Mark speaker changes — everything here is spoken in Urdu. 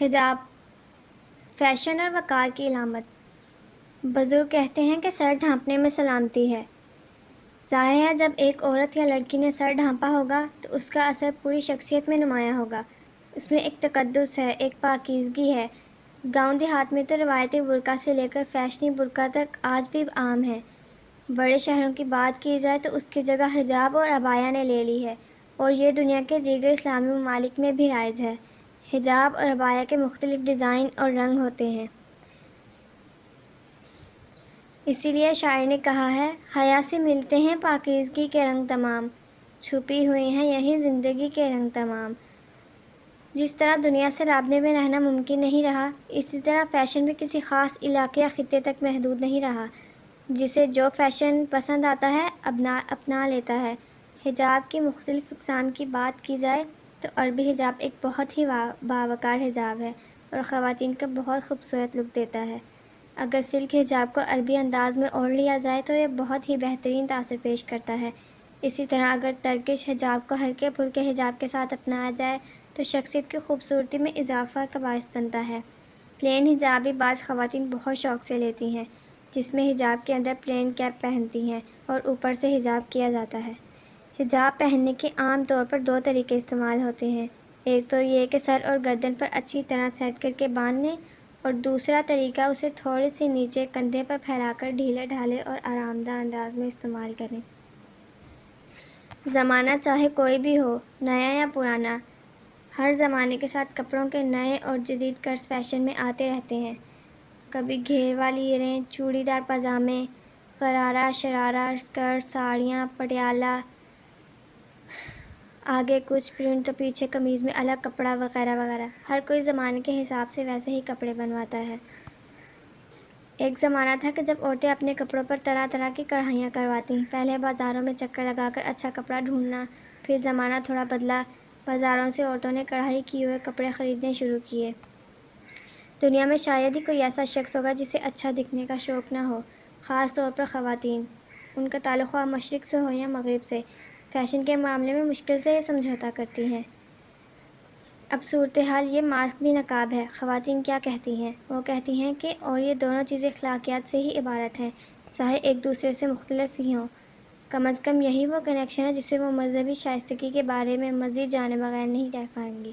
Speaker 1: حجاب فیشن اور وقار کی علامت۔ بزرگ کہتے ہیں کہ سر ڈھانپنے میں سلامتی ہے۔ ظاہر ہے جب ایک عورت یا لڑکی نے سر ڈھانپا ہوگا تو اس کا اثر پوری شخصیت میں نمایاں ہوگا۔ اس میں ایک تقدس ہے، ایک پاکیزگی ہے۔ گاؤں دیہات میں تو روایتی برقع سے لے کر فیشنی برقع تک آج بھی عام ہے۔ بڑے شہروں کی بات کی جائے تو اس کی جگہ حجاب اور عبایا نے لے لی ہے، اور یہ دنیا کے دیگر اسلامی ممالک میں بھی رائج ہے۔ حجاب اور عبایا کے مختلف ڈیزائن اور رنگ ہوتے ہیں۔ اسی لیے شاعر نے کہا ہے، حیا سے ملتے ہیں پاکیزگی کے رنگ تمام، چھپی ہوئی ہیں یہی زندگی کے رنگ تمام۔ جس طرح دنیا سے رابطے میں رہنا ممکن نہیں رہا، اسی طرح فیشن بھی کسی خاص علاقے یا خطے تک محدود نہیں رہا۔ جسے جو فیشن پسند آتا ہے اپنا لیتا ہے۔ حجاب کی مختلف اقسام کی بات کی جائے تو عربی حجاب ایک بہت ہی باوقار حجاب ہے اور خواتین کو بہت خوبصورت لک دیتا ہے۔ اگر سلک حجاب کو عربی انداز میں اوڑھ لیا جائے تو یہ بہت ہی بہترین تاثر پیش کرتا ہے۔ اسی طرح اگر ترکش حجاب کو ہلکے پھلکے حجاب کے ساتھ اپنایا جائے تو شخصیت کی خوبصورتی میں اضافہ کا باعث بنتا ہے۔ پلین حجاب بھی بعض خواتین بہت شوق سے لیتی ہیں، جس میں حجاب کے اندر پلین کیپ پہنتی ہیں اور اوپر سے حجاب کیا جاتا ہے۔ حجاب پہننے کے عام طور پر دو طریقے استعمال ہوتے ہیں۔ ایک تو یہ کہ سر اور گردن پر اچھی طرح سیٹ کر کے باندھ لیں، اور دوسرا طریقہ اسے تھوڑی سی نیچے کندھے پر پھیلا کر ڈھیلے ڈھالے اور آرام دہ انداز میں استعمال کریں۔ زمانہ چاہے کوئی بھی ہو، نیا یا پرانا، ہر زمانے کے ساتھ کپڑوں کے نئے اور جدید کرز فیشن میں آتے رہتے ہیں۔ کبھی گھیر والی ایریں، چوڑی دار پاجامے، غرارہ شرارہ اسکرٹ، ساڑیاں، پٹیالہ، آگے کچھ پرنٹ تو پیچھے قمیض میں الگ کپڑا وغیرہ وغیرہ۔ ہر کوئی زمانے کے حساب سے ویسے ہی کپڑے بنواتا ہے۔ ایک زمانہ تھا کہ جب عورتیں اپنے کپڑوں پر طرح طرح کی کڑھائیاں کرواتی، پہلے بازاروں میں چکر لگا کر اچھا کپڑا ڈھونڈنا، پھر زمانہ تھوڑا بدلا، بازاروں سے عورتوں نے کڑھائی کیے ہوئے کپڑے خریدنے شروع کیے۔ دنیا میں شاید ہی کوئی ایسا شخص ہوگا جسے اچھا دکھنے کا شوق نہ ہو، خاص طور پر خواتین۔ ان کا تعلق خواہ مشرق سے ہو یا مغرب سے، فیشن کے معاملے میں مشکل سے یہ سمجھوتہ کرتی ہیں۔ اب صورتحال یہ ماسک بھی نقاب ہے۔ خواتین کیا کہتی ہیں؟ وہ کہتی ہیں کہ اور یہ دونوں چیزیں اخلاقیات سے ہی عبارت ہیں، چاہے ایک دوسرے سے مختلف ہی ہوں۔ کم از کم یہی وہ کنیکشن ہے جسے وہ مذہبی شائستگی کے بارے میں مزید جانے بغیر نہیں رہ پائیں گی۔